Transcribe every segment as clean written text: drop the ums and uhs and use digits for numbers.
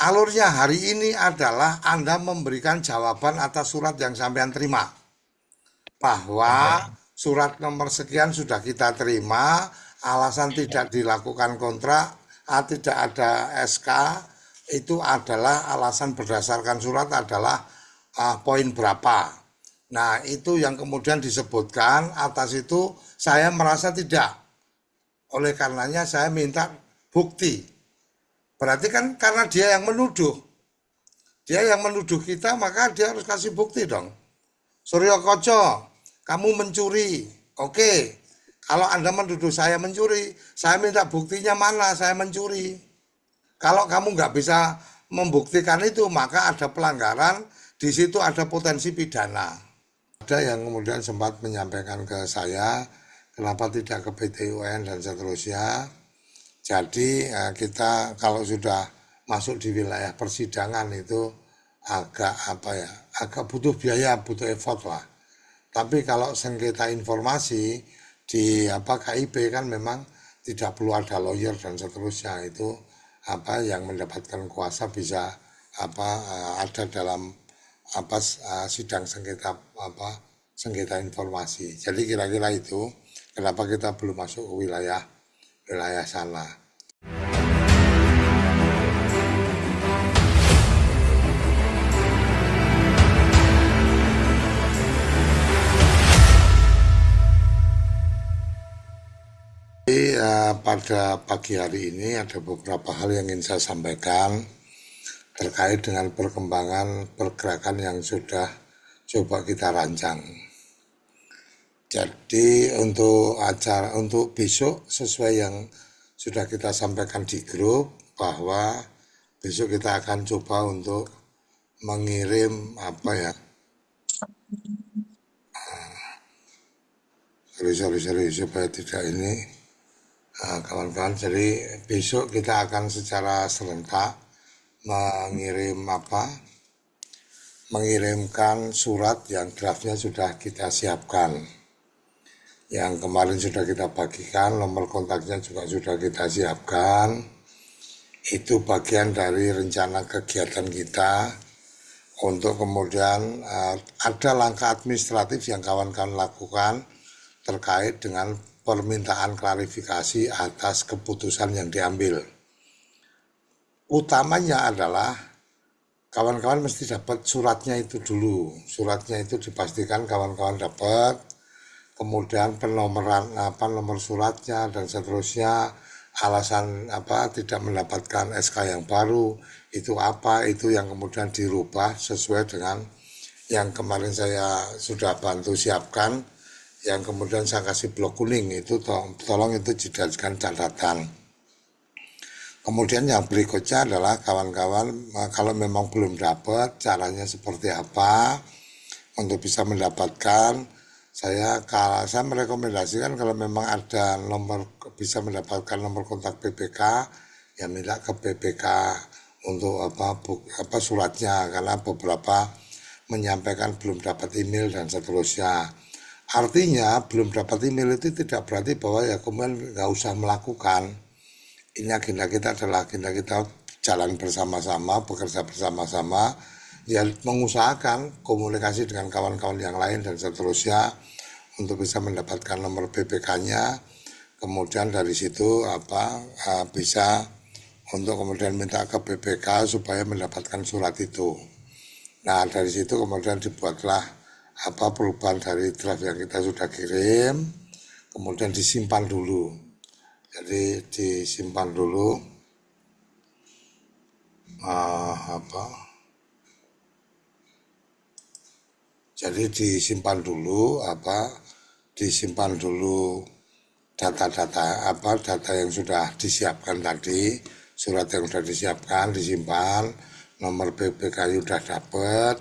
alurnya hari ini adalah Anda memberikan jawaban atas surat yang sampean terima. Bahwa Oke. surat nomor sekian sudah kita terima, alasan tidak dilakukan kontrak, tidak ada SK, itu adalah alasan berdasarkan surat adalah poin berapa. Nah, itu yang kemudian disebutkan, atas itu saya merasa tidak. Oleh karenanya saya minta bukti. Berarti kan karena dia yang menuduh. Dia yang menuduh kita, maka dia harus kasih bukti dong. Suryo Koco, kamu mencuri. Oke, kalau Anda menuduh saya mencuri, saya minta buktinya mana saya mencuri. Kalau kamu nggak bisa membuktikan itu, maka ada pelanggaran, di situ ada potensi pidana. Ada yang kemudian sempat menyampaikan ke saya, kenapa tidak ke PT UN dan seterusnya. Jadi kita kalau sudah masuk di wilayah persidangan itu agak apa ya, agak butuh biaya, butuh effort lah. Tapi kalau sengketa informasi di KIP kan memang tidak perlu ada lawyer dan seterusnya, itu yang mendapatkan kuasa bisa ada dalam sidang sengketa sengketa informasi. Jadi kira-kira itu kenapa kita belum masuk ke wilayah sana. Pada pagi hari ini ada beberapa hal yang ingin saya sampaikan terkait dengan perkembangan pergerakan yang sudah coba kita rancang. Jadi untuk besok sesuai yang sudah kita sampaikan di grup, bahwa besok kita akan coba untuk mengirim sorry supaya tidak ini kawan-kawan. Jadi besok kita akan secara serentak mengirimkan surat yang draftnya sudah kita siapkan. Yang kemarin sudah kita bagikan, nomor kontaknya juga sudah kita siapkan. Itu bagian dari rencana kegiatan kita untuk kemudian ada langkah administratif yang kawan-kawan lakukan terkait dengan permintaan klarifikasi atas keputusan yang diambil. Utamanya adalah kawan-kawan mesti dapat suratnya itu dulu. Suratnya itu dipastikan kawan-kawan dapat, kemudian penomoran nomor suratnya dan seterusnya, alasan tidak mendapatkan SK yang baru itu itu yang kemudian dirubah sesuai dengan yang kemarin saya sudah bantu siapkan, yang kemudian saya kasih blok kuning itu, tolong itu dijadikan catatan. Kemudian yang berikutnya adalah kawan-kawan kalau memang belum dapat, caranya seperti apa untuk bisa mendapatkan. Saya merekomendasikan kalau memang ada bisa mendapatkan nomor kontak BPK, ya minta ke BPK untuk suratnya, karena beberapa menyampaikan belum dapat email dan seterusnya. Artinya belum dapat email itu tidak berarti bahwa ya kemudian nggak usah melakukan. Ini agenda kita adalah agenda kita jalan bersama-sama, bekerja bersama-sama, ya mengusahakan komunikasi dengan kawan-kawan yang lain dan seterusnya untuk bisa mendapatkan nomor BPK-nya. Kemudian dari situ bisa untuk kemudian minta ke BPK supaya mendapatkan surat itu. Nah, dari situ kemudian dibuatlah perubahan dari draft yang kita sudah kirim, kemudian disimpan dulu. Jadi disimpan dulu jadi disimpan dulu data-data data yang sudah disiapkan tadi, surat yang sudah disiapkan disimpan, nomor BPK sudah dapat,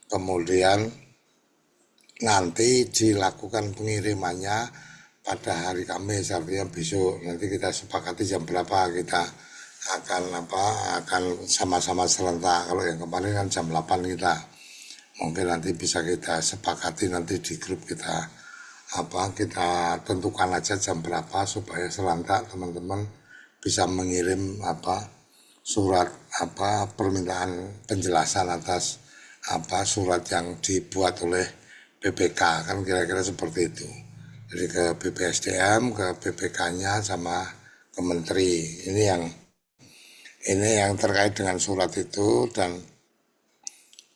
kemudian nanti dilakukan pengirimannya pada hari Kamis, artinya besok. Nanti kita sepakati jam berapa kita akan sama-sama serentak. Kalau yang kemarin kan jam 8 kita, mungkin nanti bisa kita sepakati nanti di grup kita kita tentukan aja jam berapa supaya serentak teman-teman bisa mengirim surat permintaan penjelasan atas surat yang dibuat oleh BPK, kan kira-kira seperti itu. Jadi ke BPSDM, ke BPK-nya sama ke menteri. Ini yang terkait dengan surat itu, dan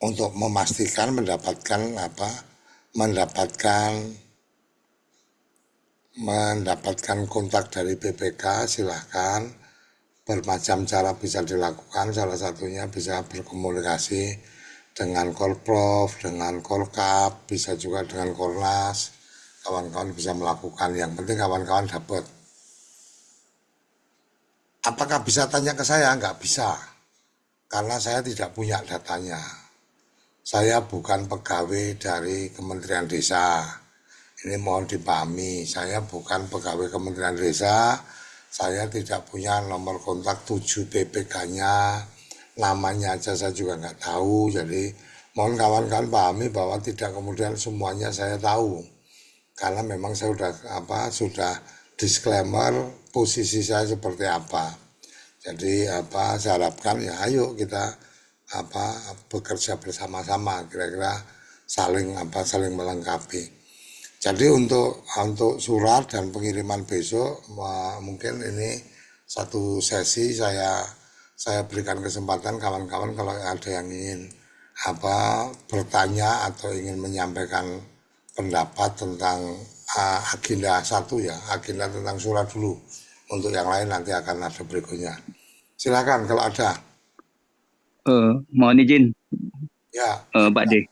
untuk memastikan mendapatkan mendapatkan kontak dari BPK, silahkan bermacam cara bisa dilakukan. Salah satunya bisa berkomunikasi dengan Kolprov, dengan Kolkap, bisa juga dengan Kornas. Kawan-kawan bisa melakukan, yang penting kawan-kawan dapat. Apakah bisa tanya ke saya? Nggak bisa, karena saya tidak punya datanya. Saya bukan pegawai dari Kementerian Desa. Ini mohon dipahami, saya bukan pegawai Kementerian Desa. Saya tidak punya nomor kontak 7 BPK-nya. Namanya aja saya juga nggak tahu. Jadi mohon kawan-kawan pahami bahwa tidak kemudian semuanya saya tahu. Karena memang saya sudah disclaimer posisi saya seperti apa. Jadi saya harapkan ya ayo kita bekerja bersama-sama, kira-kira saling melengkapi. Jadi untuk surat dan pengiriman besok, mungkin ini satu sesi saya berikan kesempatan kawan-kawan kalau ada yang ingin bertanya atau ingin menyampaikan pendapat tentang agenda satu, ya, agenda tentang surat dulu. Untuk yang lain nanti akan ada berikutnya. Silakan kalau ada. Mohon izin, Ya, Pak D.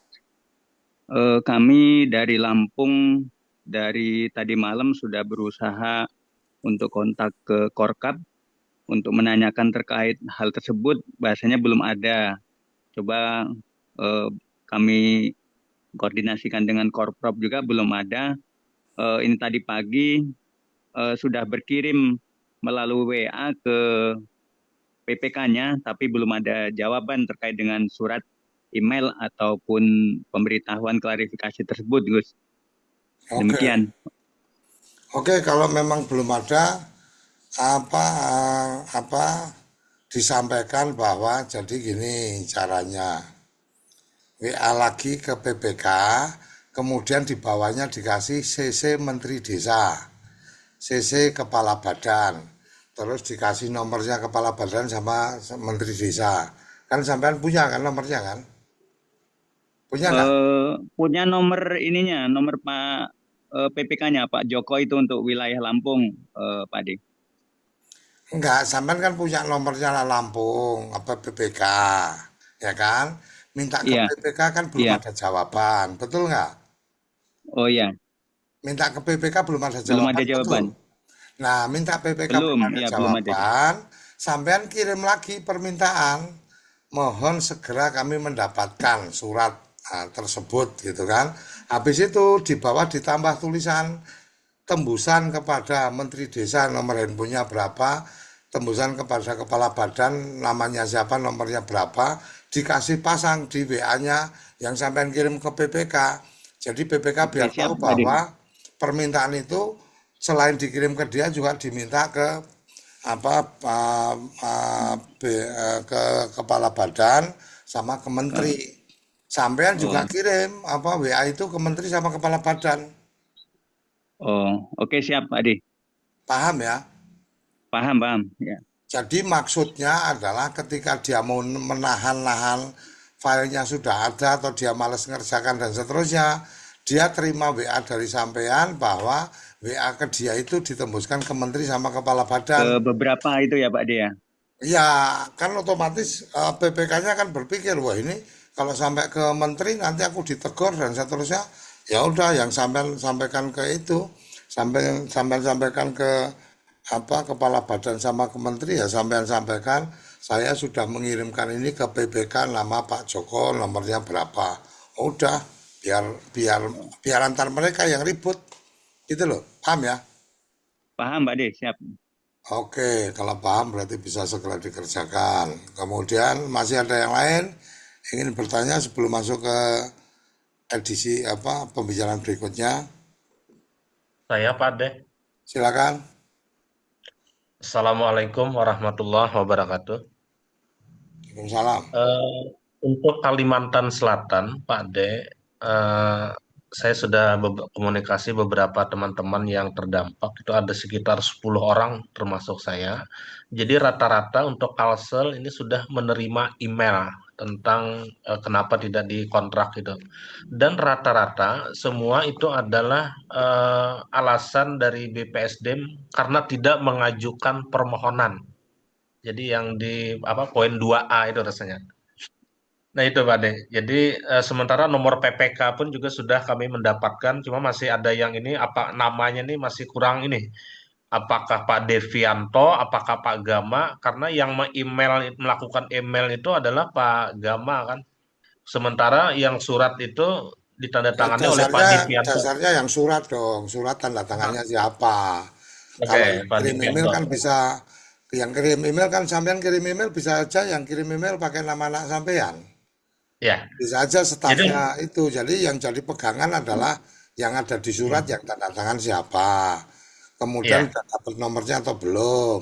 Kami dari Lampung dari tadi malam sudah berusaha untuk kontak ke Korkap untuk menanyakan terkait hal tersebut. Bahasanya belum ada. Coba eh, kami koordinasikan dengan Korprov juga belum ada. Ini tadi pagi sudah berkirim melalui WA ke PPK-nya, tapi belum ada jawaban terkait dengan surat email ataupun pemberitahuan klarifikasi tersebut, Gus. oke. Demikian. Oke, kalau memang belum ada, apa apa disampaikan bahwa jadi gini caranya. WA lagi ke PPK, kemudian di bawahnya dikasih CC Menteri Desa, CC Kepala Badan, terus dikasih nomornya Kepala Badan sama Menteri Desa. Kan sampean punya kan nomornya kan? Punya nggak? Punya nomor ininya, nomor Pak PPK-nya Pak Joko itu untuk wilayah Lampung, Pak D. Enggak, sampean kan punya nomornya Lampung, PPK, ya kan? Minta ke Iya, PPK kan belum iya. ada jawaban, betul nggak? Oh iya, Minta ke PPK belum ada belum ada jawaban, betul. jawaban. Nah, minta PPK Belum, belum ada ya belum ada. jawaban, sampean kirim lagi permintaan, mohon segera kami mendapatkan surat tersebut, gitu kan. Habis itu di bawah ditambah tulisan tembusan kepada Menteri Desa, nomor handphonenya berapa, tembusan kepada Kepala Badan, namanya siapa, nomornya berapa, dikasih pasang di WA-nya yang sampean kirim ke PPK. Jadi PPK Oke, biar siap, tahu Pak D. bahwa permintaan itu selain dikirim ke dia juga diminta ke apa ke kepala badan sama ke Eh, menteri. Sampean juga oh, kirim WA itu ke menteri sama kepala badan. oh, oke siap, Pak D. Paham ya? Paham, paham. Ya. Jadi maksudnya adalah ketika dia mau menahan-nahan filenya sudah ada atau dia males ngerjakan dan seterusnya, dia terima WA dari sampean bahwa WA ke dia itu ditembuskan ke menteri sama kepala Ke badan. beberapa itu ya, Pak D ya. Ya, kan otomatis PPK-nya kan berpikir, wah ini kalau sampai ke menteri nanti aku ditegur dan seterusnya. Ya udah, yang sampean sampaikan ke itu, sampean sampaikan ke kepala badan sama ke menteri, ya sampean sampaikan saya sudah mengirimkan ini ke PPK nama Pak Joko, nomornya berapa. Udah, biar biar biar antar mereka yang ribut. Gitu loh. Paham ya? Paham, Pak D. Siap. Oke, kalau paham berarti bisa segera dikerjakan. Kemudian masih ada yang lain ingin bertanya sebelum masuk ke edisi pembicaraan berikutnya. Saya Pak Deh. Silakan. Assalamualaikum warahmatullahi wabarakatuh. Waalaikumsalam. Eh, untuk Kalimantan Selatan, Pak De, saya sudah komunikasi beberapa teman-teman yang terdampak, itu ada sekitar 10 orang termasuk saya. Jadi rata-rata untuk Kalsel ini sudah menerima email tentang kenapa tidak dikontrak gitu. Dan rata-rata semua itu adalah alasan dari BPSDM karena tidak mengajukan permohonan. Jadi yang di apa poin 2A itu rasanya. Nah itu Pak De. Jadi sementara nomor PPK pun juga sudah kami mendapatkan, cuma masih ada yang ini apa namanya nih masih kurang ini. Apakah Pak Devianto, apakah Pak Gama? Karena yang melakukan email itu adalah Pak Gama kan. Sementara yang surat itu Ya, ditandatangani oleh Pak dasarnya Devianto. dasarnya yang surat dong, surat tanda tangannya Pak- siapa. Oke, Kalau yang Pak kirim email Devianto. kan bisa, yang kirim email kan sampean kirim email bisa aja yang kirim email pakai nama anak sampean. Ya, Bisa aja stafnya jadi itu. Jadi yang jadi pegangan adalah yang ada di surat yang tanda tangan siapa. Kemudian ya, udah dapat nomornya atau belum.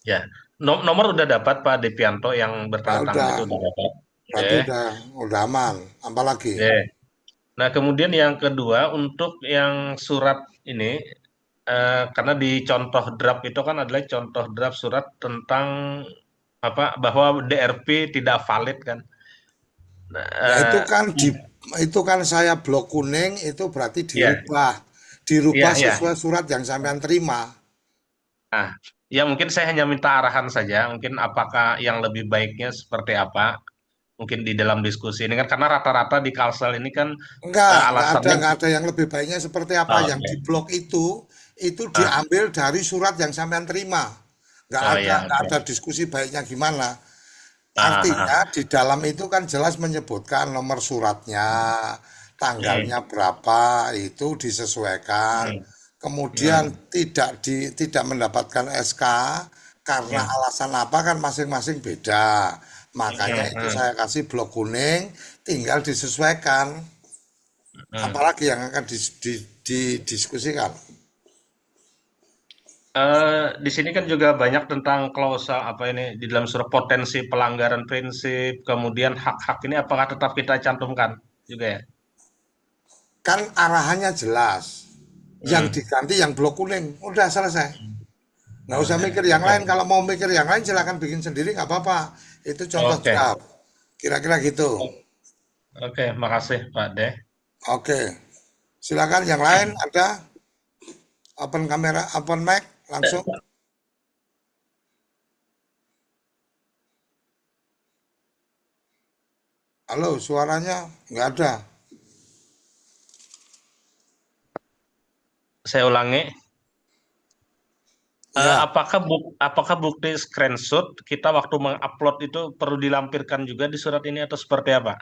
ya. Nomor udah dapat Pak Devianto yang Nah, bertanda tangan udah, itu udah dapat. Oke. berarti udah aman. Apalagi? Oke. Nah, kemudian yang kedua untuk yang surat ini, karena di contoh draft itu kan adalah contoh draft surat tentang apa bahwa DRP tidak valid kan. Nah, Ya itu kan saya blok kuning itu berarti ya, dirubah. Dirubah ya, ya. sesuai surat yang sampean terima. Nah, ya mungkin saya hanya minta arahan saja. Mungkin apakah yang lebih baiknya seperti apa? Mungkin di dalam diskusi ini kan karena rata-rata di Kalsel ini kan alasannya. Enggak ada yang lebih baiknya seperti apa. Oh, Yang di oke. blok itu Ah, diambil dari surat yang sampean terima. oh ya, Enggak ada oke. diskusi baiknya gimana. Ah, ah, Artinya ah. di dalam itu kan jelas menyebutkan nomor suratnya, Hmm, tanggalnya berapa itu disesuaikan. hmm, Kemudian hmm, tidak mendapatkan SK karena hmm, alasan apa kan masing-masing beda. Makanya hmm, itu hmm, saya kasih blok kuning, tinggal disesuaikan. hmm. Apalagi yang akan didiskusikan. Di sini kan juga banyak tentang klausa apa ini di dalam surat potensi pelanggaran prinsip, kemudian hak-hak ini apakah tetap kita cantumkan juga ya? Kan arahannya jelas. Yang Hmm. diganti yang blok kuning, udah selesai. Nggak usah mikir yang Oke, lain. Kalau mau mikir yang lain silahkan bikin sendiri nggak apa-apa. Itu contoh oke, draft. Kira-kira gitu. oke, makasih Pak De. Oke. Silakan yang lain ada open kamera, open mic langsung. Halo, suaranya nggak ada. Saya ulangi, Ya, apakah bukti screenshot kita waktu mengupload itu perlu dilampirkan juga di surat ini atau seperti apa?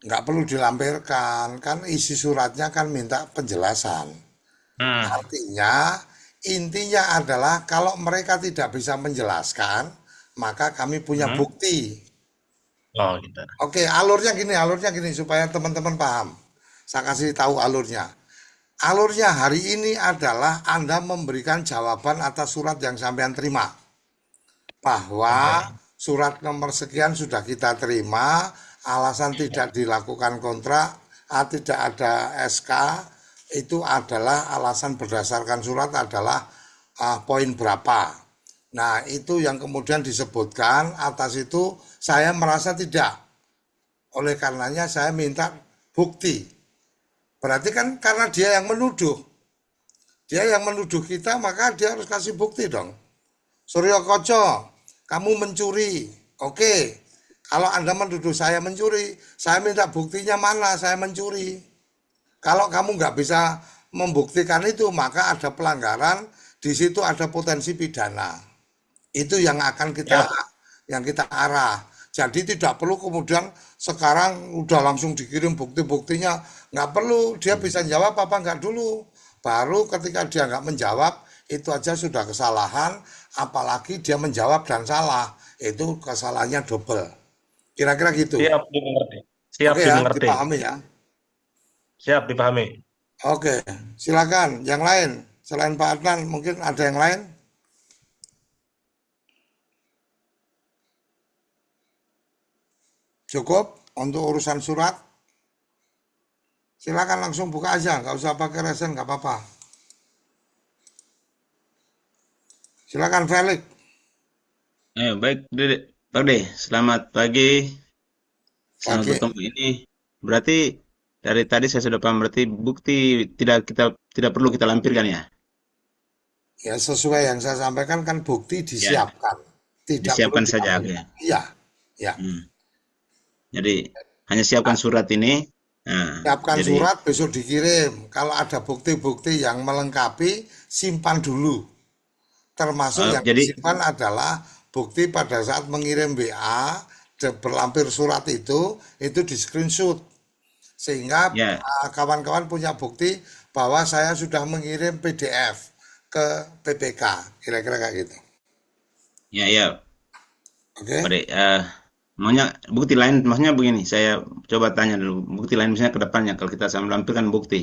nggak perlu dilampirkan. Kan isi suratnya kan minta penjelasan. Hmm, Artinya, intinya adalah kalau mereka tidak bisa menjelaskan, maka kami punya hmm. bukti. Oh gitu. Oke, alurnya gini supaya teman-teman paham. Saya kasih tahu alurnya. Alurnya hari ini adalah Anda memberikan jawaban atas surat yang sampean terima. Bahwa Oke. surat nomor sekian sudah kita terima, alasan tidak dilakukan kontrak, tidak ada SK, itu adalah alasan berdasarkan surat adalah poin berapa. Nah, itu yang kemudian disebutkan, atas itu saya merasa tidak. Oleh karenanya saya minta bukti. Berarti kan karena dia yang menuduh. Dia yang menuduh kita, maka dia harus kasih bukti dong. Suryo Koco, kamu mencuri. Oke, kalau Anda menuduh saya mencuri, saya minta buktinya mana saya mencuri. Kalau kamu nggak bisa membuktikan itu, maka ada pelanggaran, di situ ada potensi pidana. Itu Siap. yang kita arah. Jadi tidak perlu kemudian sekarang udah langsung dikirim bukti-buktinya. Nggak perlu, dia bisa jawab apa nggak dulu. Baru ketika dia nggak menjawab, itu aja sudah kesalahan, apalagi dia menjawab dan salah. Itu kesalahannya double. Kira-kira gitu. Siap dimengerti. Siap Oke ya, dimengerti. dipahami ya. Siap dipahami. Oke, silakan. Yang lain, selain Pak Adnan, mungkin ada yang lain? Cukup untuk urusan surat? Silakan langsung buka aja, nggak usah pakai resen, nggak apa-apa. Silakan Felix. Baik, Pak De, selamat pagi. Selamat Pagi. bertemu ini. Berarti dari tadi saya sudah paham, berarti bukti tidak perlu kita lampirkan ya. Ya sesuai yang saya sampaikan kan bukti Ya, disiapkan, tidak perlu disiapkan saja. Oke. ditampilkan. Iya, ya. Hmm. Jadi hanya siapkan surat ini. Nah, Siapkan jadi surat besok dikirim. Kalau ada bukti-bukti yang melengkapi, simpan dulu. Termasuk yang jadi disimpan adalah bukti pada saat mengirim WA berlampir surat itu di screenshot sehingga ya, kawan-kawan punya bukti bahwa saya sudah mengirim PDF ke PPK, kira-kira kayak gitu. ya, Oke? Pak De. Maunya bukti lain, maksudnya begini. Saya coba tanya dulu. Bukti lain misalnya ke depannya kalau kita melampirkan bukti.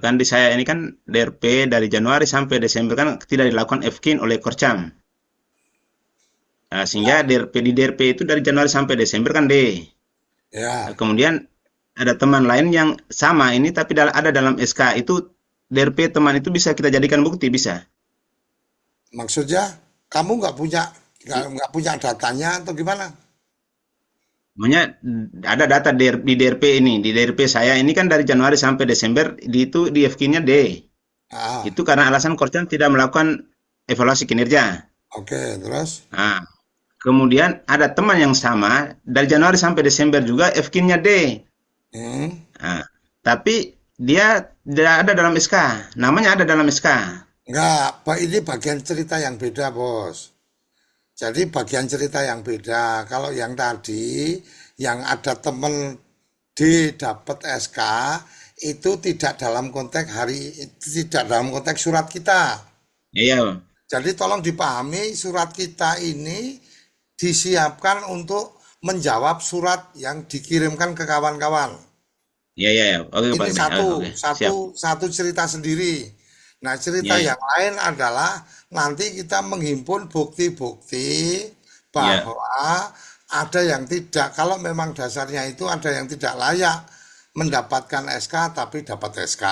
Kan di saya ini kan DRP dari Januari sampai Desember kan tidak dilakukan FKIN oleh Korcam. Sehingga di DRP itu dari Januari sampai Desember kan D. Ya, Kemudian ada teman lain yang sama ini tapi ada dalam SK itu DRP teman itu bisa kita jadikan bukti, bisa. maksudnya kamu nggak punya I- nggak punya datanya atau gimana? Makanya ada data di DRP ini, di DRP saya ini kan dari Januari sampai Desember itu di FK-nya D. Ah, Itu karena alasan Korcam tidak melakukan evaluasi kinerja. oke, terus? Nah, kemudian ada teman yang sama dari Januari sampai Desember juga FK-nya D. Hmm, Nah, tapi dia tidak ada dalam SK. Namanya ada dalam SK. nggak, ini bagian cerita yang beda, Bos. Jadi bagian cerita yang beda. Kalau yang tadi, yang ada temen D dapat SK, itu tidak dalam konteks surat kita. Iya, Jadi tolong dipahami surat kita ini disiapkan untuk menjawab surat yang dikirimkan ke kawan-kawan. iya, iya, iya. Oke, Ini Pak. satu, Oke, siap. satu cerita sendiri. Nah, cerita Iya, iya, yang lain adalah nanti kita menghimpun bukti-bukti iya. bahwa ada yang tidak, kalau memang dasarnya itu ada yang tidak layak mendapatkan SK tapi dapat SK.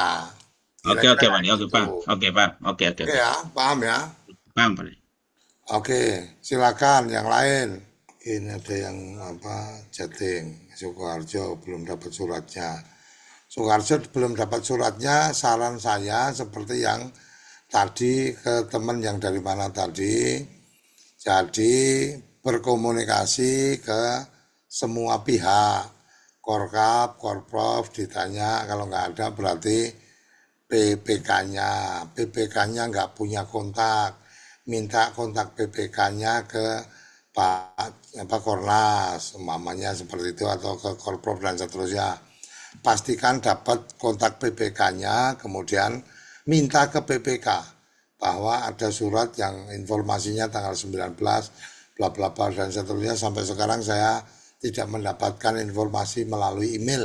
Oke, Kira-kira oke, Pak. kayak Oke, gitu. paham. Oke, paham. Oke, oke, Oke oke. ya, paham ya? Paham, Pak. Oke, silakan yang lain. Ini ada yang apa, chatting. Sukoharjo belum dapat suratnya. Soekarjo belum dapat suratnya, saran saya seperti yang tadi ke teman yang dari mana tadi, jadi berkomunikasi ke semua pihak, Korkap, Korprov ditanya, kalau nggak ada berarti PPK-nya, PPK-nya nggak punya kontak, minta kontak PPK-nya ke Pak Kornas, umpamanya seperti itu atau ke Korprov dan seterusnya. Pastikan dapat kontak PPK-nya, kemudian minta ke PPK bahwa ada surat yang informasinya tanggal 19, bla bla bla dan seterusnya. Sampai sekarang saya tidak mendapatkan informasi melalui email.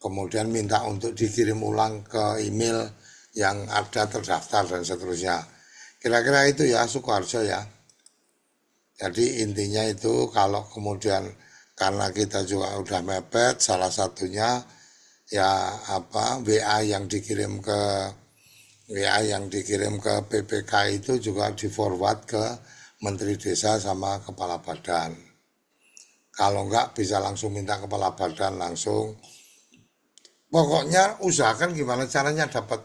Kemudian minta untuk dikirim ulang ke email yang ada terdaftar dan seterusnya. Kira-kira itu ya Sukoharjo ya. Jadi intinya itu kalau kemudian karena kita juga udah mepet, salah satunya ya apa WA yang dikirim ke PPK itu juga di forward ke Menteri Desa sama Kepala Badan. Kalau enggak bisa langsung minta Kepala Badan langsung. Pokoknya usahakan gimana caranya dapat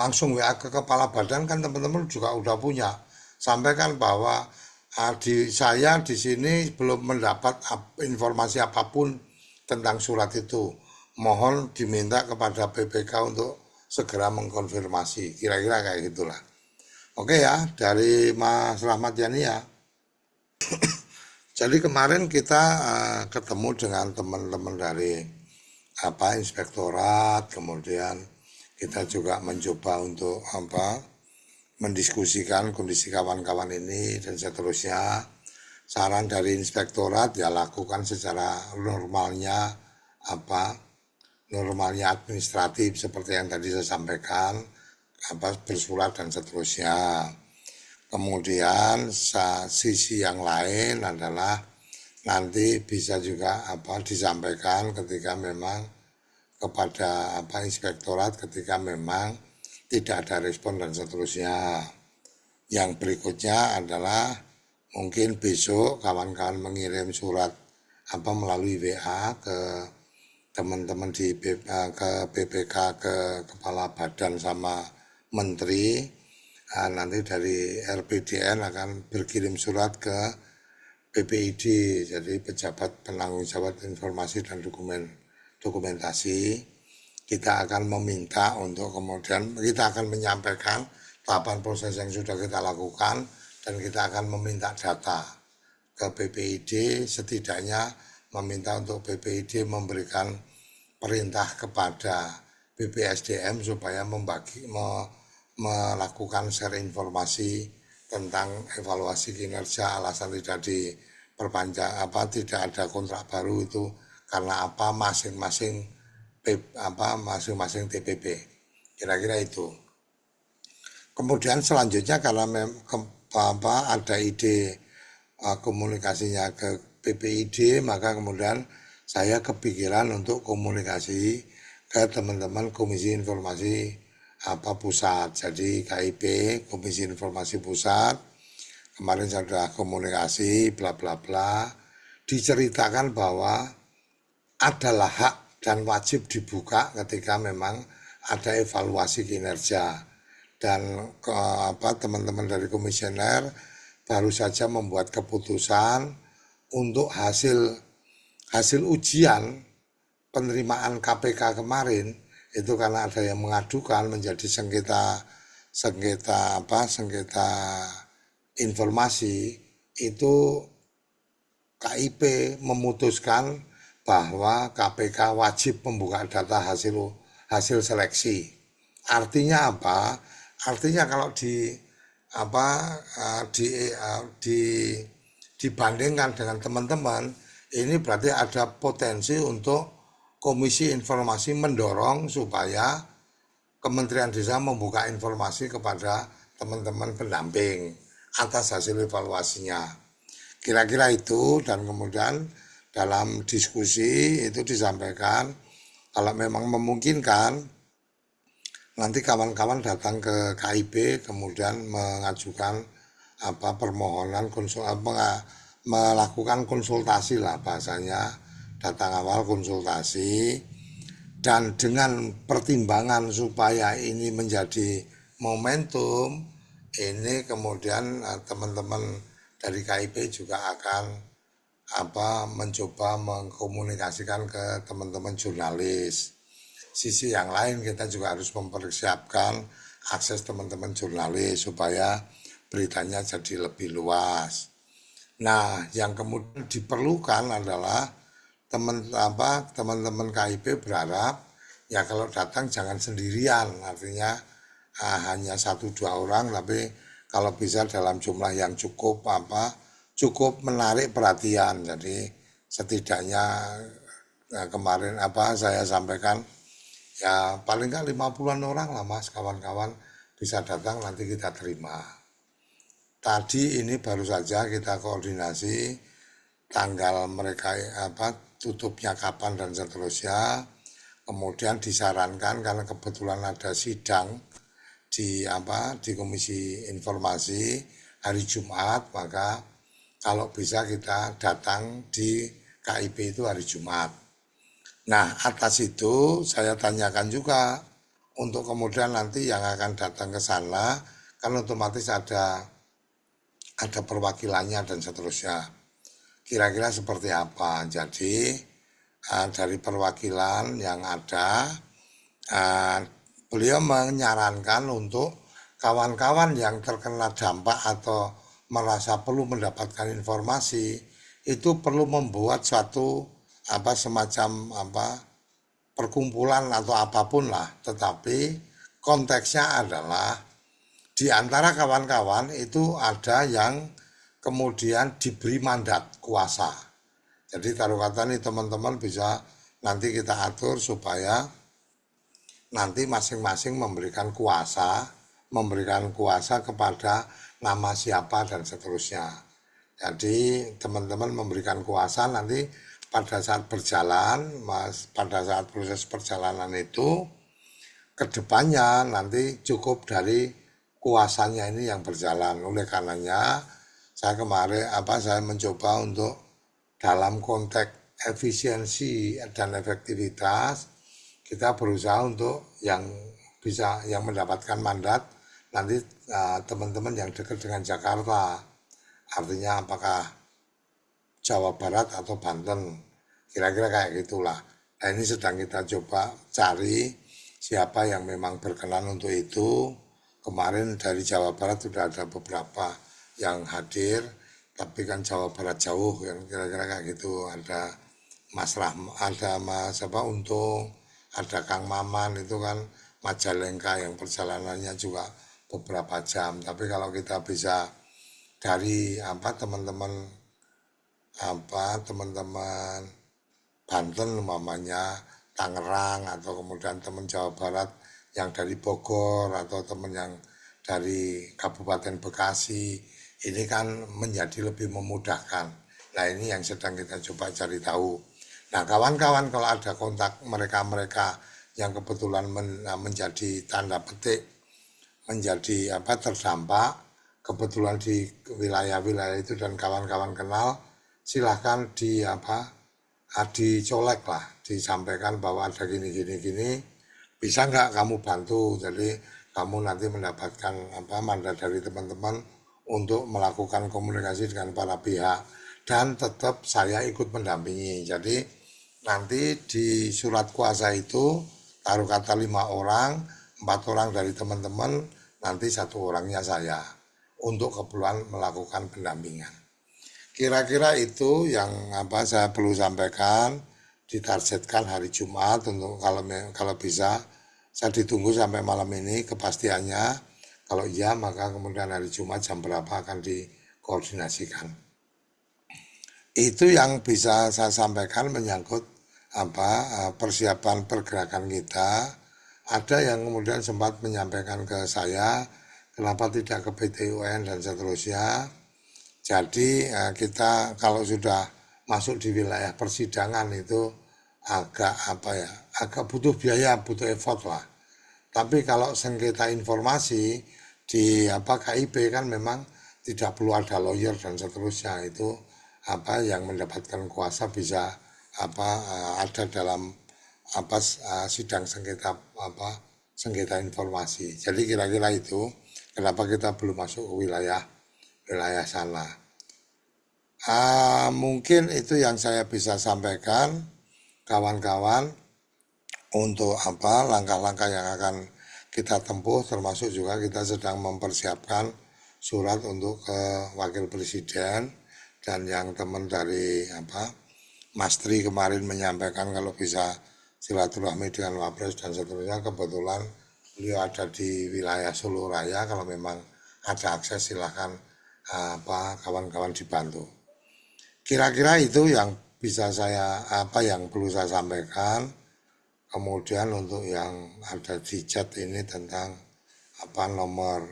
langsung WA ke Kepala Badan kan teman-teman juga udah punya. Sampaikan bahwa saya di sini belum mendapat informasi apapun tentang surat itu. Mohon diminta kepada PPK untuk segera mengkonfirmasi. Kira-kira kayak gitulah. Oke ya, dari Mas Rahmat Yani ya. Jadi kemarin kita ketemu dengan teman-teman dari inspektorat, kemudian kita juga mencoba untuk mendiskusikan kondisi kawan-kawan ini dan seterusnya. Saran dari inspektorat ya lakukan secara normalnya administratif seperti yang tadi saya sampaikan, bersurat dan seterusnya. Kemudian sisi yang lain adalah nanti bisa juga disampaikan ketika memang kepada inspektorat ketika memang tidak ada respon dan seterusnya. Yang berikutnya adalah mungkin besok kawan-kawan mengirim surat melalui WA ke teman-teman ke BPK, ke kepala badan sama menteri. Nanti dari RPDN akan berkirim surat ke PPID, jadi pejabat penanggung jawab informasi dan dokumentasi. Kita akan meminta untuk kemudian kita akan menyampaikan tahapan proses yang sudah kita lakukan dan kita akan meminta data ke PPID, setidaknya meminta untuk PPID memberikan perintah kepada BPSDM supaya melakukan share informasi tentang evaluasi kinerja, alasan tidak diperpanjang tidak ada kontrak baru itu karena masing-masing TPP, kira-kira itu. Kemudian selanjutnya karena ada ide komunikasinya ke PPID, maka kemudian saya kepikiran untuk komunikasi ke teman-teman Komisi Informasi Pusat. Jadi KIP, Komisi Informasi Pusat, kemarin saya sudah komunikasi, bla bla bla, diceritakan bahwa adalah hak dan wajib dibuka ketika memang ada evaluasi kinerja. Dan teman-teman dari komisioner baru saja membuat keputusan untuk hasil ujian penerimaan KPK kemarin itu karena ada yang mengadukan menjadi sengketa informasi, itu KIP memutuskan bahwa KPK wajib membuka data hasil seleksi. Artinya apa? Artinya kalau dibandingkan dengan teman-teman, ini berarti ada potensi untuk Komisi Informasi mendorong supaya Kementerian Desa membuka informasi kepada teman-teman pendamping atas hasil evaluasinya. Kira-kira itu, dan kemudian dalam diskusi itu disampaikan kalau memang memungkinkan nanti kawan-kawan datang ke KIP kemudian mengajukan permohonan melakukan konsultasi lah bahasanya, datang awal konsultasi, dan dengan pertimbangan supaya ini menjadi momentum, ini kemudian teman-teman dari KIP juga akan mencoba mengkomunikasikan ke teman-teman jurnalis. Sisi yang lain kita juga harus mempersiapkan akses teman-teman jurnalis supaya beritanya jadi lebih luas. Nah, yang kemudian diperlukan adalah teman-teman KIP berharap ya kalau datang jangan sendirian, artinya hanya 1-2 orang, tapi kalau bisa dalam jumlah yang cukup menarik perhatian. Jadi setidaknya kemarin saya sampaikan ya paling nggak 50-an orang lah Mas, kawan-kawan bisa datang, nanti kita terima. Tadi ini baru saja kita koordinasi tanggal mereka tutupnya kapan dan seterusnya. Kemudian disarankan karena kebetulan ada sidang di Komisi Informasi hari Jumat, maka kalau bisa kita datang di KIP itu hari Jumat. Nah, atas itu saya tanyakan juga untuk kemudian nanti yang akan datang ke sana kan otomatis ada perwakilannya dan seterusnya. Kira-kira seperti apa? Jadi dari perwakilan yang ada, beliau menyarankan untuk kawan-kawan yang terkena dampak atau merasa perlu mendapatkan informasi, itu perlu membuat suatu semacam perkumpulan atau apapun lah, tetapi konteksnya adalah di antara kawan-kawan itu ada yang kemudian diberi mandat kuasa. Jadi taruh kata nih teman-teman bisa nanti kita atur supaya nanti masing-masing memberikan kuasa kepada nama siapa dan seterusnya. Jadi teman-teman memberikan kuasa nanti pada saat berjalan, pada saat proses perjalanan itu, kedepannya nanti cukup dari kuasanya ini yang berjalan. Oleh karenanya saya mencoba untuk dalam konteks efisiensi dan efektivitas kita berusaha untuk yang mendapatkan mandat nanti teman-teman yang dekat dengan Jakarta, artinya apakah Jawa Barat atau Banten, kira-kira kayak gitulah. Nah, ini sedang kita coba cari siapa yang memang berkenan untuk itu. Kemarin dari Jawa Barat sudah ada beberapa yang hadir, tapi kan Jawa Barat jauh, yang kira-kira kayak gitu. Ada Mas ada Mas Untung, ada Kang Maman, itu kan Majalengka yang perjalanannya juga beberapa jam. Tapi kalau kita bisa dari teman-teman Banten umpamanya, Tangerang, atau kemudian teman Jawa Barat yang dari Bogor, atau teman yang dari Kabupaten Bekasi, ini kan menjadi lebih memudahkan. Nah, ini yang sedang kita coba cari tahu. Nah, kawan-kawan kalau ada kontak mereka-mereka yang kebetulan menjadi tanda petik, menjadi terdampak, kebetulan di wilayah-wilayah itu dan kawan-kawan kenal, silahkan dicolek lah, disampaikan bahwa ada gini, bisa nggak kamu bantu, jadi kamu nanti mendapatkan mandat dari teman-teman untuk melakukan komunikasi dengan para pihak, dan tetap saya ikut mendampingi. Jadi nanti di surat kuasa itu taruh kata 5 orang, 4 orang dari teman-teman, nanti 1 orangnya saya untuk keperluan melakukan pendampingan. Kira-kira itu yang saya perlu sampaikan. Ditargetkan hari Jumat, untuk kalau bisa saya ditunggu sampai malam ini kepastiannya. Kalau iya, maka kemudian hari Jumat jam berapa akan dikoordinasikan. Itu yang bisa saya sampaikan menyangkut persiapan pergerakan kita. Ada yang kemudian sempat menyampaikan ke saya, kenapa tidak ke PT UN dan seterusnya. Jadi kita kalau sudah masuk di wilayah persidangan itu agak butuh biaya, butuh effort lah. Tapi kalau sengketa informasi di KIP kan memang tidak perlu ada lawyer dan seterusnya. Itu yang mendapatkan kuasa bisa ada dalam sidang sengketa informasi. Jadi kira-kira itu kenapa kita belum masuk ke wilayah sana. Mungkin itu yang saya bisa sampaikan, kawan-kawan, untuk langkah-langkah yang akan kita tempuh, termasuk juga kita sedang mempersiapkan surat untuk ke Wakil Presiden, dan yang teman dari Mas Tri kemarin menyampaikan kalau bisa silaturahmi dengan Wapres dan seterusnya. Kebetulan beliau ada di wilayah Solo Raya, kalau memang ada akses silahkan kawan-kawan dibantu. Kira-kira itu yang bisa saya yang perlu saya sampaikan. Kemudian untuk yang ada di chat ini tentang nomor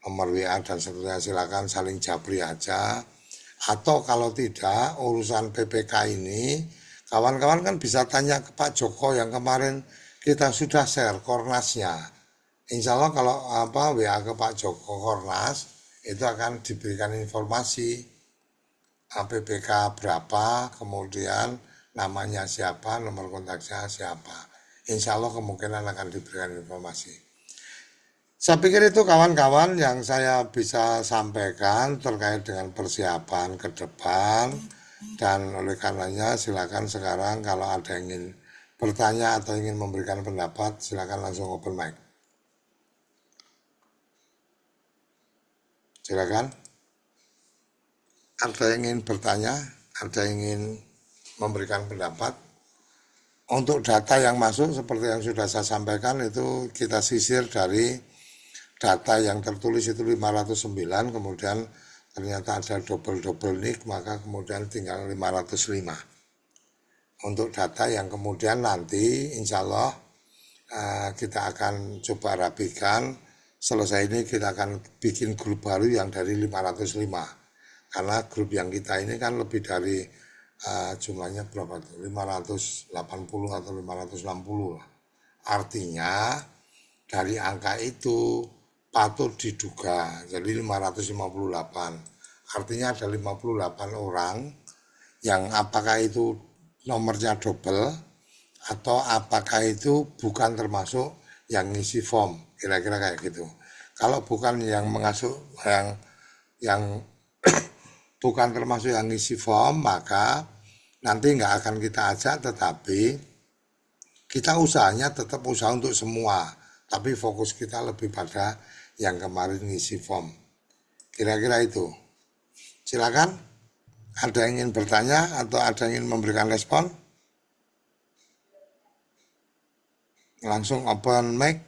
WA dan seterusnya, silakan saling japri aja. Atau kalau tidak, urusan PPK ini kawan-kawan kan bisa tanya ke Pak Joko yang kemarin kita sudah share Kornasnya. Insya Allah kalau WA ke Pak Joko Kornas itu akan diberikan informasi PPK berapa, kemudian namanya siapa, nomor kontaknya siapa. Insya Allah kemungkinan akan diberikan informasi. Saya pikir itu kawan-kawan yang saya bisa sampaikan terkait dengan persiapan ke depan. Dan oleh karenanya silakan sekarang kalau ada yang ingin bertanya atau ingin memberikan pendapat, silakan langsung open mic. Silakan. Ada yang ingin bertanya, ada yang ingin memberikan pendapat. Untuk data yang masuk seperti yang sudah saya sampaikan, itu kita sisir dari data yang tertulis itu 509, kemudian ternyata ada double nick, maka kemudian tinggal 505. Untuk data yang kemudian nanti insya Allah kita akan coba rapikan. Selesai ini kita akan bikin grup baru yang dari 505. karena grup yang kita ini kan lebih dari jumlahnya berapa tuh? 580 atau 560 lah. Artinya dari angka itu patut diduga, jadi 558. Artinya ada 58 orang yang apakah itu nomornya double atau apakah itu bukan termasuk yang ngisi form, kira-kira kayak gitu. Kalau bukan yang mengasuh yang bukan termasuk yang ngisi form, maka nanti nggak akan kita ajak, tetapi kita usahanya tetap usaha untuk semua, tapi fokus kita lebih pada yang kemarin ngisi form. Kira-kira itu. Silakan, ada yang ingin bertanya atau ada yang ingin memberikan respon? Langsung open mic.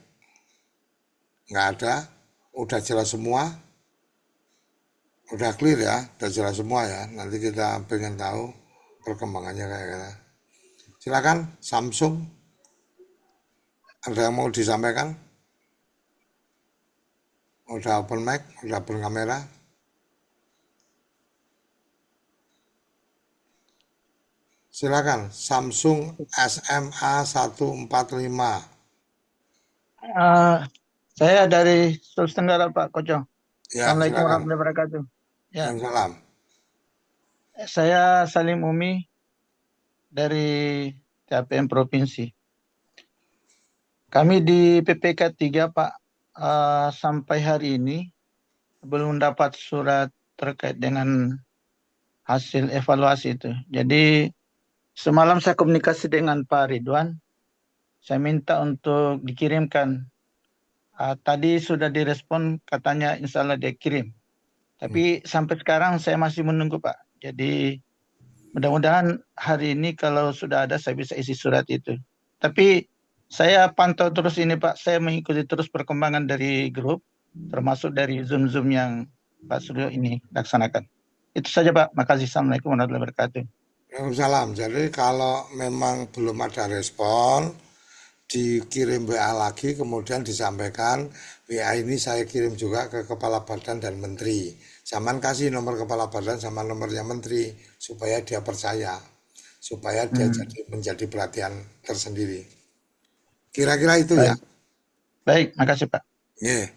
Nggak ada. Udah jelas semua. Udah clear ya, udah jelas semua ya. Nanti kita pengen tahu perkembangannya kayak gimana. Silakan, Samsung. Ada yang mau disampaikan? Udah open mic, udah berkamera. Silakan, Samsung SMA 145. Saya dari Sulawesi Tenggara, Pak Koco. Ya, Assalamualaikum silakan. warahmatullahi wabarakatuh. Ya, Waalaikumsalam. saya Salim Umi dari TAPM Provinsi. Kami di PPK 3, Pak, sampai hari ini belum dapat surat terkait dengan hasil evaluasi itu. Jadi semalam saya komunikasi dengan Pak Ridwan. Saya minta untuk dikirimkan. Tadi sudah direspon, katanya insya Allah dia kirim. Tapi sampai sekarang saya masih menunggu, Pak. Jadi mudah-mudahan hari ini kalau sudah ada saya bisa isi surat itu. Tapi saya pantau terus ini, Pak. Saya mengikuti terus perkembangan dari grup, termasuk dari Zoom yang Pak Suryo ini laksanakan. Itu saja, Pak. Makasih. Assalamualaikum warahmatullahi wabarakatuh. Waalaikumsalam. Jadi kalau memang belum ada respon, dikirim WA lagi, kemudian disampaikan, WA ini saya kirim juga ke Kepala Badan dan Menteri. Jangan kasih nomor Kepala Badan sama nomornya Menteri, supaya dia percaya, supaya dia menjadi perhatian tersendiri. Kira-kira itu ya. Baik, makasih Pak. Nih,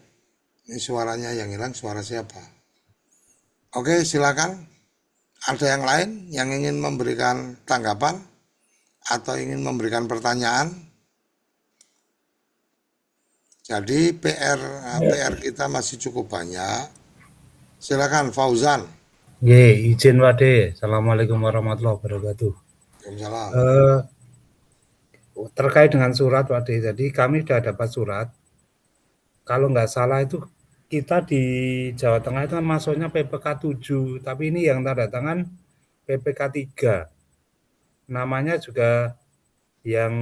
ini suaranya yang hilang, suara siapa? Oke, silakan. Ada yang lain yang ingin memberikan tanggapan atau ingin memberikan pertanyaan? Jadi PR kita masih cukup banyak. Silakan Fauzan. Izin Wade. Assalamualaikum warahmatullahi wabarakatuh. Waalaikumsalam. Terkait dengan surat Wade, jadi kami sudah dapat surat. Kalau nggak salah itu kita di Jawa Tengah itu kan masuknya PPK 7, tapi ini yang tanda tangan PPK 3. Namanya juga yang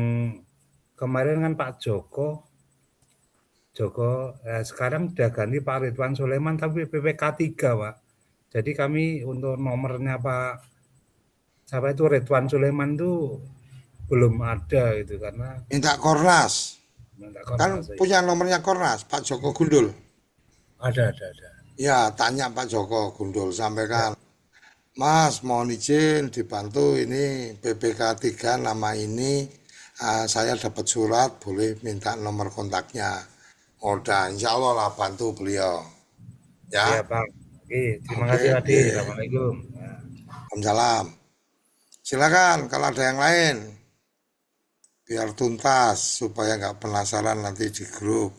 kemarin kan Pak Joko, sekarang sudah ganti Pak Ridwan Sulaiman, tapi PPK 3, Pak. Jadi kami untuk nomornya Pak siapa itu Ridwan Sulaiman itu belum ada gitu karena Minta Kornas. Kan ya. punya nomornya Kornas, Pak Joko Gundul. Ada. Ya, tanya Pak Joko Gundul, sampaikan. Mas, mohon izin dibantu ini PPK 3 nama ini, saya dapat surat, boleh minta nomor kontaknya. Udah, insya Allah lah bantu beliau. Ya, Ya, Pak. Terima Oke, kasih Adi. oke. Assalamualaikum. Waalaikumsalam. Silakan kalau ada yang lain, biar tuntas supaya nggak penasaran nanti di grup.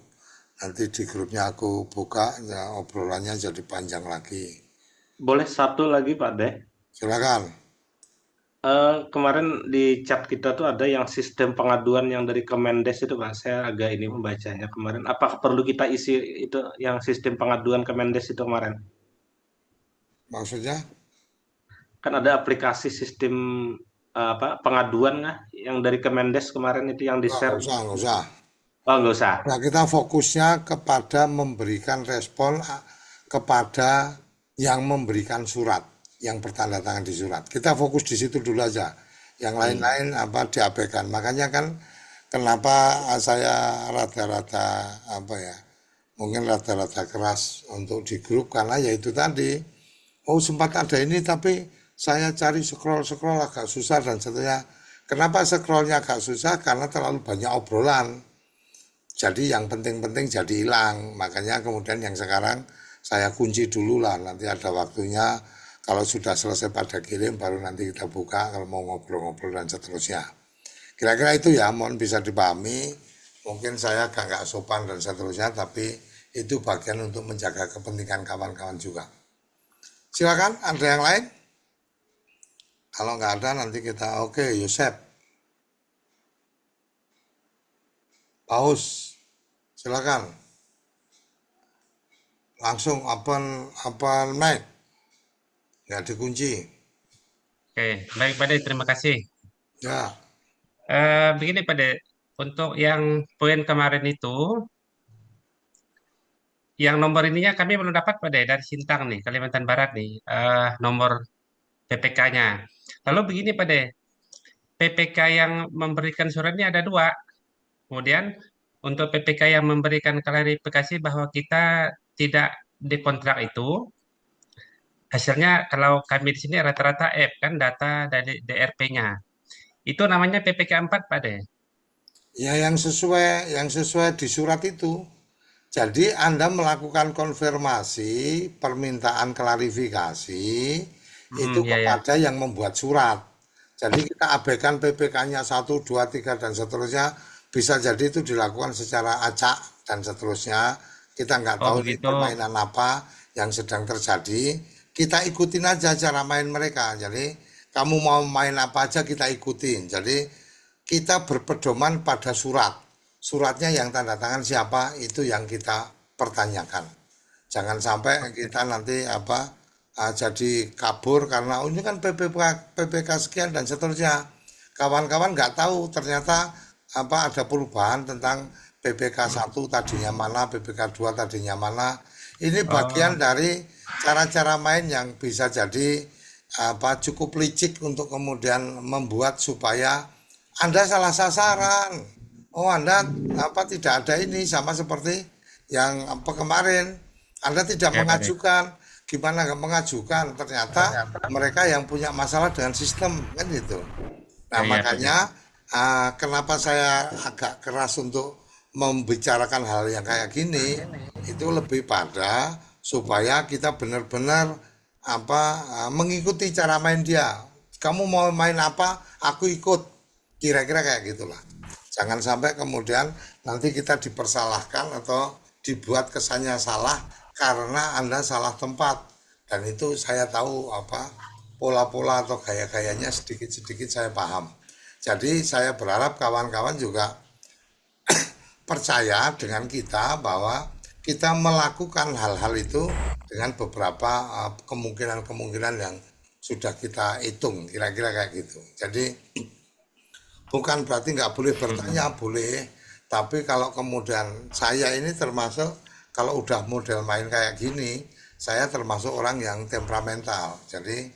Nanti di grupnya aku buka, ya obrolannya jadi panjang lagi. Boleh satu lagi Pak De. Silakan. Kemarin di chat kita tuh ada yang sistem pengaduan yang dari Kemendes itu Pak. Saya agak ini membacanya kemarin. Apakah perlu kita isi itu yang sistem pengaduan Kemendes itu kemarin? Maksudnya? Kan ada aplikasi sistem pengaduan nggak yang dari Kemendes kemarin itu yang di-share? Nggak usah. Oh, nggak usah. Nah, kita fokusnya kepada memberikan respon kepada yang memberikan surat, yang bertanda tangan di surat. Kita fokus di situ dulu aja. Yang lain-lain diabaikan. Makanya kan kenapa saya rada-rada mungkin rada-rada keras untuk di grup, karena yaitu tadi Oh, sempat ada ini tapi saya cari scroll-scroll agak susah dan seterusnya. Kenapa scrollnya agak susah? Karena terlalu banyak obrolan. Jadi yang penting-penting jadi hilang. Makanya kemudian yang sekarang saya kunci dulu lah. Nanti ada waktunya. Kalau sudah selesai pada kirim baru nanti kita buka kalau mau ngobrol-ngobrol dan seterusnya. Kira-kira itu ya, mohon bisa dipahami. Mungkin saya agak nggak sopan dan seterusnya, tapi itu bagian untuk menjaga kepentingan kawan-kawan juga. Silakan, ada yang lain? Kalau nggak ada nanti kita oke, Yosep, Paus, silakan. Langsung open mic, nggak dikunci. Oke, baik Pak De, terima kasih. Ya, Begini Pak De, untuk yang poin kemarin itu, yang nomor ininya kami belum dapat Pak De, dari Sintang nih, Kalimantan Barat nih, nomor PPK-nya. Lalu begini Pak De, PPK yang memberikan suratnya ada dua. Kemudian untuk PPK yang memberikan klarifikasi bahwa kita tidak dikontrak itu, hasilnya kalau kami di sini rata-rata F kan data dari DRP-nya. Itu namanya PPK 4 Pak De. ya yang sesuai di surat itu. Jadi Anda melakukan konfirmasi, permintaan klarifikasi itu Ya ya. kepada yang membuat surat. Jadi kita abaikan PPK-nya 1, 2, 3 dan seterusnya. Bisa jadi itu dilakukan secara acak dan seterusnya. Kita nggak Oh tahu ini begitu. permainan apa yang sedang terjadi. Kita ikutin aja cara main mereka. Jadi kamu mau main apa aja kita ikutin. Jadi kita berpedoman pada surat. Suratnya yang tanda tangan siapa itu yang kita pertanyakan. Jangan sampai kita nanti jadi kabur karena ini kan PPK sekian dan seterusnya. Kawan-kawan nggak tahu ternyata ada perubahan tentang PPK 1 tadinya mana, PPK 2 tadinya mana. Ini bagian Oh, dari cara-cara main yang bisa jadi cukup licik untuk kemudian membuat supaya Anda salah sasaran. Oh, Anda tidak ada ini sama seperti yang kemarin. Anda tidak ya Pak De. mengajukan. Gimana nggak mengajukan? Ternyata mereka yang punya masalah dengan sistem kan gitu. Nah, Ya ya Pak De. makanya kenapa saya agak keras untuk membicarakan hal yang kayak gini itu lebih pada supaya kita benar-benar mengikuti cara main dia. Kamu mau main apa, aku ikut. Kira-kira kayak gitulah. Jangan sampai kemudian nanti kita dipersalahkan atau dibuat kesannya salah karena Anda salah tempat. Dan itu saya tahu pola-pola atau gaya-gayanya sedikit-sedikit saya paham. Jadi saya berharap kawan-kawan juga percaya dengan kita bahwa kita melakukan hal-hal itu dengan beberapa kemungkinan-kemungkinan yang sudah kita hitung, kira-kira kayak gitu. Jadi bukan berarti nggak boleh bertanya, boleh. Tapi kalau kemudian saya ini termasuk, kalau udah model main kayak gini, saya termasuk orang yang temperamental. Jadi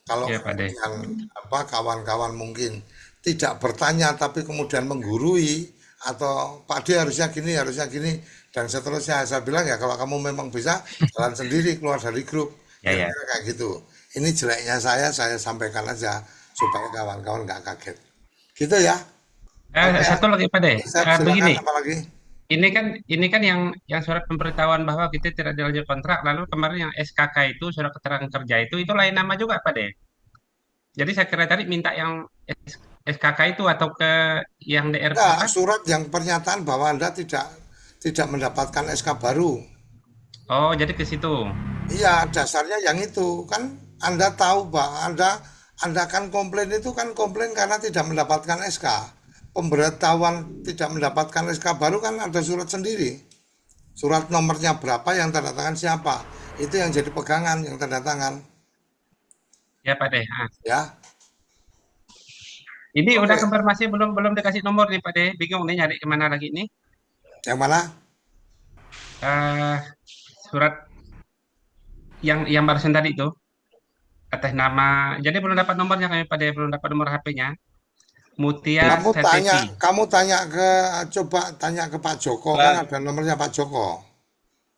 kalau Ya Pak De. kemudian kawan-kawan mungkin tidak bertanya tapi kemudian menggurui atau Pak D harusnya gini dan seterusnya, saya bilang ya kalau kamu memang bisa jalan sendiri keluar dari grup, Ya ya. kira-kira kayak gitu. Ini jeleknya saya sampaikan aja supaya kawan-kawan nggak kaget. Gitu ya. Oke, Satu lagi Pak De. silakan Begini, apa lagi? ini kan yang surat pemberitahuan bahwa kita tidak dilanjut kontrak. Lalu kemarin yang SKK itu surat keterangan kerja itu lain nama juga Pak De. Jadi saya kira tadi minta yang SKK itu atau ke yang DR Enggak, apa? surat yang pernyataan bahwa Anda tidak mendapatkan SK baru. Oh, jadi ke situ. Iya, dasarnya yang itu kan Anda tahu bahwa Anda kan komplain itu kan komplain karena tidak mendapatkan SK. Pemberitahuan tidak mendapatkan SK baru kan ada surat sendiri. Surat nomornya berapa yang tanda tangan siapa. Itu yang jadi pegangan yang tanda tangan. Ya Pak De. Ya, Ini udah oke. konfirmasi belum belum dikasih nomor nih Pak De. Bingung nih nyari kemana lagi nih. Yang mana? Eh surat yang barusan tadi itu atas nama. Jadi belum dapat nomornya kami Pak De, belum dapat nomor HP-nya. Mutia Stevi. Kamu coba tanya ke Pak Joko kan Pak, ada nomornya Pak Joko.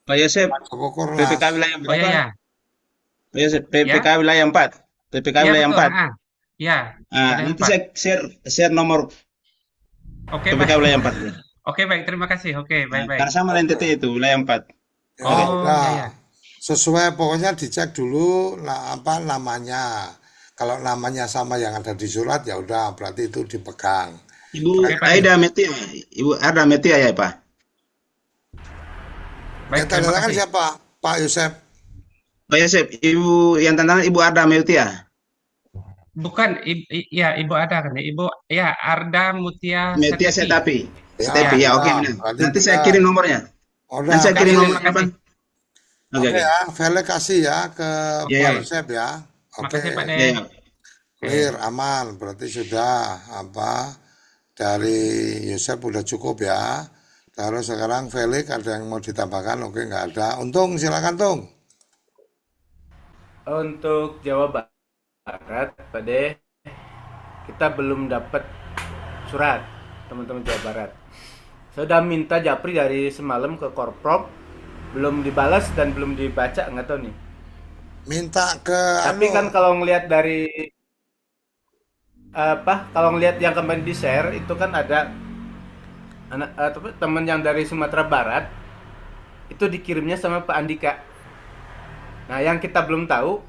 Pak Yosep, Pak Joko Kornas. PPK wilayah Oh ya berapa? ya. PPK Ya, wilayah 4. PPK ya wilayah betul. 4. Ya, wilayah Nanti 4. saya share nomor Oke, PPK baik. wilayah 4. Oke, baik. Terima kasih. Oke, baik-baik. Karena sama NTT itu wilayah 4. Ya Oke. Oh, udah, ya, ya. sesuai pokoknya dicek dulu apa namanya. Kalau namanya sama yang ada di surat ya udah berarti itu dipegang. Ibu Oke, Pak De. Aida Metia, Ibu Ada Metia ya Pak? Baik, Yang tanda terima tangan kasih. siapa? Pak Yosep. Oh ya, Sip. Ibu yang tantangan Ibu Ada Metia. Bukan, ya Ibu ada kan ya? Ibu, ya Arda Mutia Metia Setepi. Setapi. Ya Ya, Setapi ya, oke udah, benar. berarti Nanti saya benar. kirim nomornya. Udah, Nanti saya oke, kirim terima nomornya, Pak. kasih. Oke, oke oke. ya, Vele kasih ya ke Ya, Pak ya. Yosep ya. Oke, Makasih Pak De. Ya, ya. Oke. clear, aman. Berarti sudah apa dari Yosep udah cukup ya. Terus sekarang Felix ada yang mau ditambahkan? Oke, nggak ada. Untung, silakan Tung. Untuk Jawa Barat, Pak De, kita belum dapat surat, teman-teman Jawa Barat. Saya udah minta Japri dari semalam ke Korprov, belum dibalas dan belum dibaca, nggak tahu nih. Minta ke Tapi kan kalau ngelihat dari kalau ngelihat yang kemarin di share itu kan ada teman yang dari Sumatera Barat itu dikirimnya sama Pak Andika. Nah, yang kita belum tahu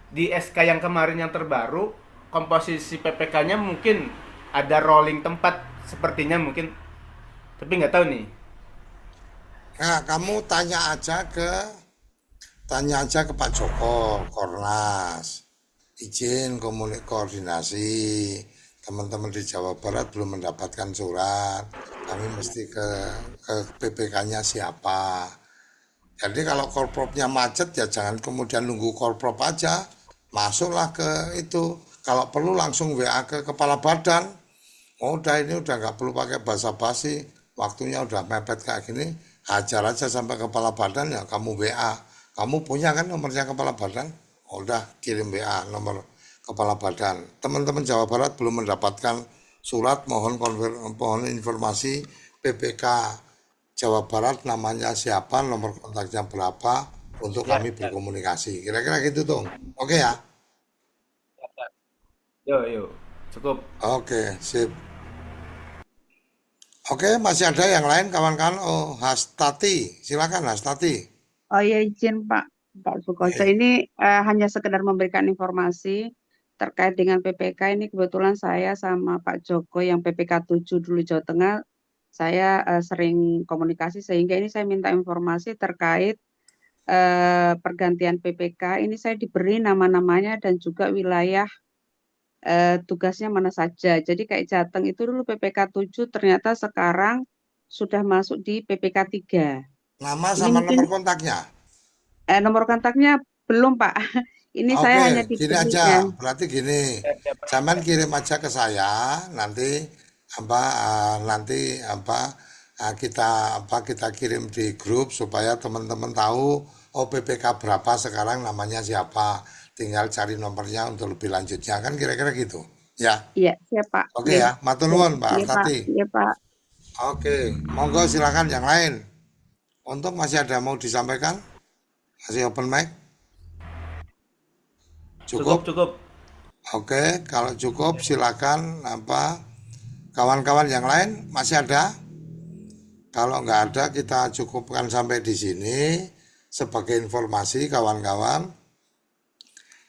di SK yang kemarin yang terbaru komposisi PPK-nya mungkin ada rolling tempat sepertinya mungkin, tapi nggak tahu nih. Nah, kamu tanya aja ke Pak Joko, Kornas. Izin koordinasi. Teman-teman di Jawa Barat belum mendapatkan surat. Kami mesti ke PPK-nya siapa. Jadi kalau korpropnya macet ya jangan kemudian nunggu korprop aja. Masuklah ke itu. Kalau perlu langsung WA ke kepala badan. Oh, udah ini udah nggak perlu pakai basa-basi. Waktunya udah mepet kayak gini. Hajar aja sampai kepala badan ya kamu WA. Kamu punya kan nomornya kepala badan? Oh, udah kirim WA nomor kepala badan. Teman-teman Jawa Barat belum mendapatkan surat mohon informasi PPK Jawa Barat namanya siapa, nomor kontaknya berapa untuk Ya, kami berkomunikasi. Kira-kira gitu dong. Oke ya? yuk, cukup. Oke, sip. Oke, masih ada yang lain kawan-kawan? Oh, Hastati. Silakan Hastati. Oh ya izin Pak Sukoco, ini hanya sekedar memberikan informasi terkait dengan PPK. Ini kebetulan saya sama Pak Joko yang PPK 7 dulu Jawa Tengah, saya sering komunikasi sehingga ini saya minta informasi terkait pergantian PPK. Ini saya diberi nama-namanya dan juga wilayah tugasnya mana saja. Jadi kayak Jateng itu dulu PPK 7 ternyata sekarang sudah masuk di PPK 3. Nama Ini sama mungkin nomor kontaknya. nomor kontaknya belum Pak. Ini saya hanya Oke, gini diberi aja. Berarti gini, zaman kirim aja ke saya. Nanti kita kirim di grup supaya teman-teman tahu oh PPK berapa sekarang namanya siapa. Tinggal cari nomornya untuk lebih lanjutnya kan kira-kira gitu. Ya. Iya, siap Pak. Oke ya, matur nuwun Pak Iya Pak. Artati. Iya Pak. Oke, monggo silakan yang lain. Untuk masih ada yang mau disampaikan? Masih open mic? Cukup? Cukup. Oke, kalau cukup silakan kawan-kawan yang lain masih ada? Kalau nggak ada kita cukupkan sampai di sini sebagai informasi kawan-kawan.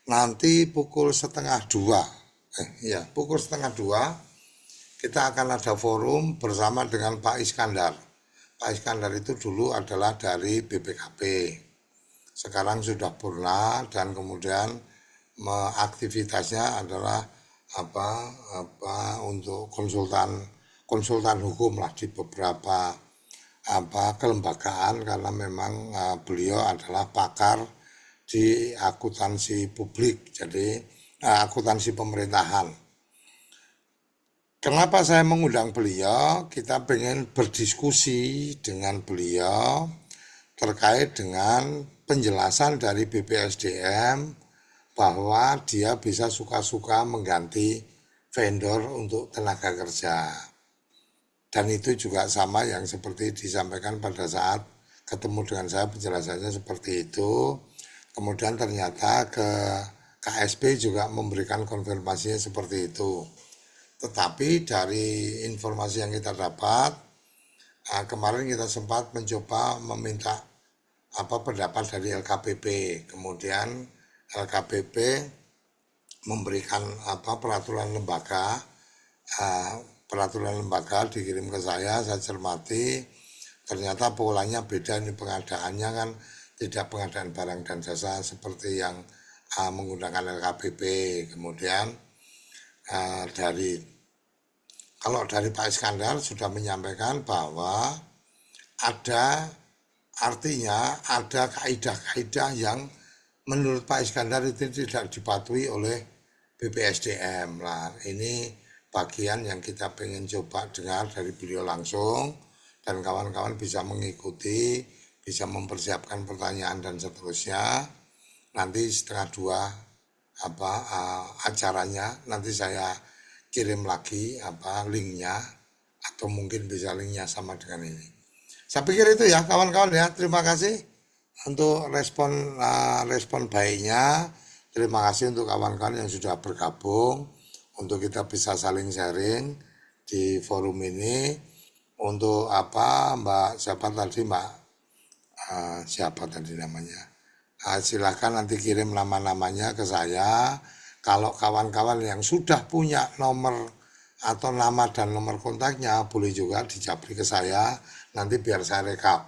Nanti pukul 1:30, pukul 1:30 kita akan ada forum bersama dengan Pak Iskandar. Pak Iskandar itu dulu adalah dari BPKP. Sekarang sudah purna dan kemudian aktivitasnya adalah untuk konsultan hukum lah di beberapa kelembagaan karena memang beliau adalah pakar di akuntansi publik, jadi akuntansi pemerintahan. Kenapa saya mengundang beliau? Kita pengen berdiskusi dengan beliau terkait dengan penjelasan dari BPSDM bahwa dia bisa suka-suka mengganti vendor untuk tenaga kerja. Dan itu juga sama yang seperti disampaikan pada saat ketemu dengan saya penjelasannya seperti itu. Kemudian ternyata ke KSP juga memberikan konfirmasinya seperti itu. Tetapi dari informasi yang kita dapat, kemarin kita sempat mencoba meminta pendapat dari LKPP. Kemudian LKPP memberikan peraturan lembaga dikirim ke saya cermati, ternyata polanya beda, ini pengadaannya kan tidak pengadaan barang dan jasa seperti yang menggunakan LKPP. Kemudian kalau dari Pak Iskandar sudah menyampaikan bahwa artinya ada kaidah-kaidah yang menurut Pak Iskandar itu tidak dipatuhi oleh BPSDM. Nah, ini bagian yang kita pengen coba dengar dari beliau langsung, dan kawan-kawan bisa mengikuti, bisa mempersiapkan pertanyaan dan seterusnya. Nanti setengah 2 acaranya, nanti saya kirim lagi linknya, atau mungkin bisa linknya sama dengan ini. Saya pikir itu ya kawan-kawan ya. Terima kasih untuk respon baiknya. Terima kasih untuk kawan-kawan yang sudah bergabung, untuk kita bisa saling sharing di forum ini. Untuk Mbak siapa tadi namanya, silahkan nanti kirim nama-namanya ke saya. Kalau kawan-kawan yang sudah punya nomor atau nama dan nomor kontaknya, boleh juga dijabri ke saya, nanti biar saya rekap.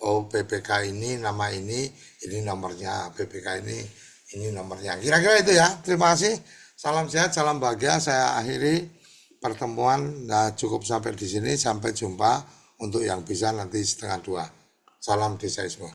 Oh, PPK ini nama ini nomornya, PPK ini nomornya. Kira-kira itu ya. Terima kasih. Salam sehat, salam bahagia. Saya akhiri pertemuan. Nah, cukup sampai di sini. Sampai jumpa untuk yang bisa nanti setengah 2. Salam desaisme.